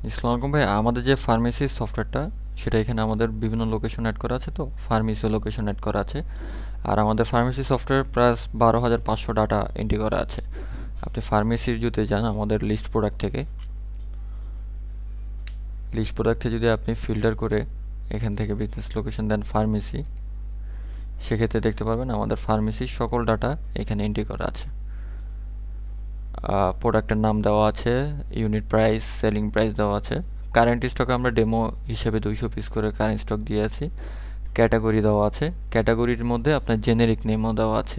আসসালামু আলাইকুম ভাই, আমাদের যে ফার্মেসি সফটওয়্যারটা সেটা এখানে আমাদের বিভিন্ন লোকেশন অ্যাড করা আছে, তো ফার্মেসি লোকেশন অ্যাড করা আছে। আর আমাদের ফার্মেসি সফটওয়্যার প্রায় 12,500 ডাটা এন্ট্রি করা আছে। আপনি ফার্মেসির যদি যান আমাদের লিস্ট প্রোডাক্ট থেকে, লিস্ট প্রোডাক্টে যদি আপনি ফিল্টার করে এখান থেকে বিজনেস লোকেশন দেন ফার্মেসি, সেক্ষেত্রে দেখতে পাবেন আমাদের ফার্মেসির সকল ডাটা এখানে এন্ট্রি করা আছে। প্রোডাক্টের নাম দেওয়া আছে, ইউনিট প্রাইস, সেলিং প্রাইস দেওয়া আছে। কারেন্ট স্টকে আমরা ডেমো হিসেবে 200 পিস করে কারেন্ট স্টক দিয়ে আছি। ক্যাটাগরি দেওয়া আছে, ক্যাটাগরির মধ্যে আপনার জেনেরিক নেমও দেওয়া আছে।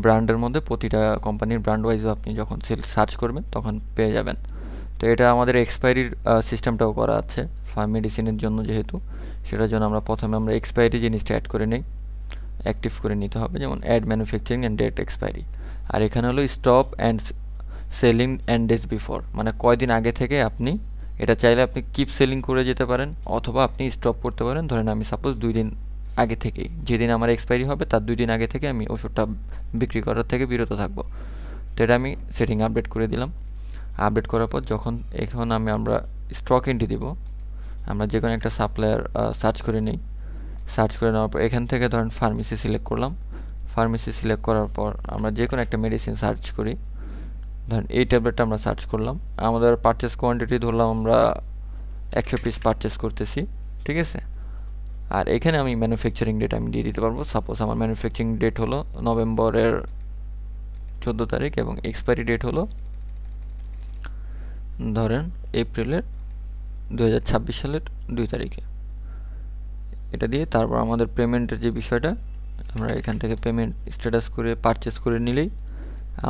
ব্র্যান্ডের মধ্যে প্রতিটা কোম্পানির ব্র্যান্ড ওয়াইজও আপনি যখন সার্চ করবেন তখন পেয়ে যাবেন। তো এটা আমাদের এক্সপায়ারির সিস্টেমটাও করা আছে মেডিসিনের জন্য, যেহেতু সেটার জন্য প্রথমে আমরা এক্সপায়ারি জিনিসটা অ্যাড করে নিই, অ্যাক্টিভ করে নিতে হবে, যেমন add manufacturing and date expiry. আর এখানে হলো stop and selling and days before, মানে কয়দিন আগে থেকে আপনি এটা চাইলে আপনি কিপ সেলিং করে যেতে পারেন, অথবা আপনি স্টপ করতে পারেন। ধরেন আমি সাপোজ 2 দিন আগে থেকেই, যেদিন আমার এক্সপায়ারি হবে তার 2 দিন আগে থেকে আমি ওষুধটা বিক্রি করার থেকে বিরত থাকবো। তো এটা আমি সেটিং আপডেট করে দিলাম। আপডেট করার পর যখন এখন আমরা স্টক এন্ট্রি দিব, আমরা যে কোনো একটা সাপ্লায়ার সার্চ করে নিই। সার্চ করে নেওয়ার পর এখান থেকে ধরেন ফার্মেসি সিলেক্ট করলাম। ফার্মেসি সিলেক্ট করার পর আমরা যে কোনো একটা মেডিসিন সার্চ করি। ধরেন এই ট্যাবলেটটা আমরা সার্চ করলাম, আমাদের পারচেস কোয়ান্টিটি ধরলাম আমরা 100 পিস পারচেস করতেছি, ঠিক আছে। আর এখানে আমি ম্যানুফ্যাকচারিং ডেট আমি দিয়ে দিতে পারবো। সাপোজ আমার ম্যানুফ্যাকচারিং ডেট হলো নভেম্বরের 14 তারিখ এবং এক্সপায়ারি ডেট হলো ধরেন এপ্রিলের 2026 সালের 2 তারিখে। এটা দিয়ে তারপর আমাদের পেমেন্টের যে বিষয়টা, আমরা এখান থেকে পেমেন্ট স্ট্যাটাস করে পারচেস করে নিলেই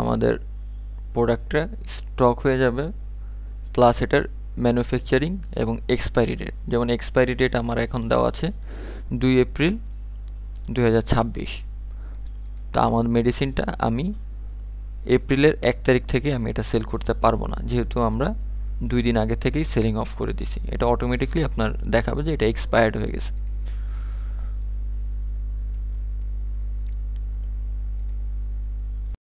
আমাদের প্রোডাক্টটা স্টক হয়ে যাবে, প্লাস এটার ম্যানুফ্যাকচারিং এবং এক্সপায়ারি ডেট। যেমন এক্সপায়ারি ডেট আমার এখন দেওয়া আছে 2 এপ্রিল 2026। তা আমার মেডিসিনটা আমি এপ্রিলের 1 তারিখ থেকে আমি এটা সেল করতে পারবো না, যেহেতু আমরা 2 দিন আগে থেকেই সেলিং অফ করে দিছি। এটা অটোমেটিকলি আপনার দেখাবে যে এটা এক্সপায়ার্ড হয়ে গেছে।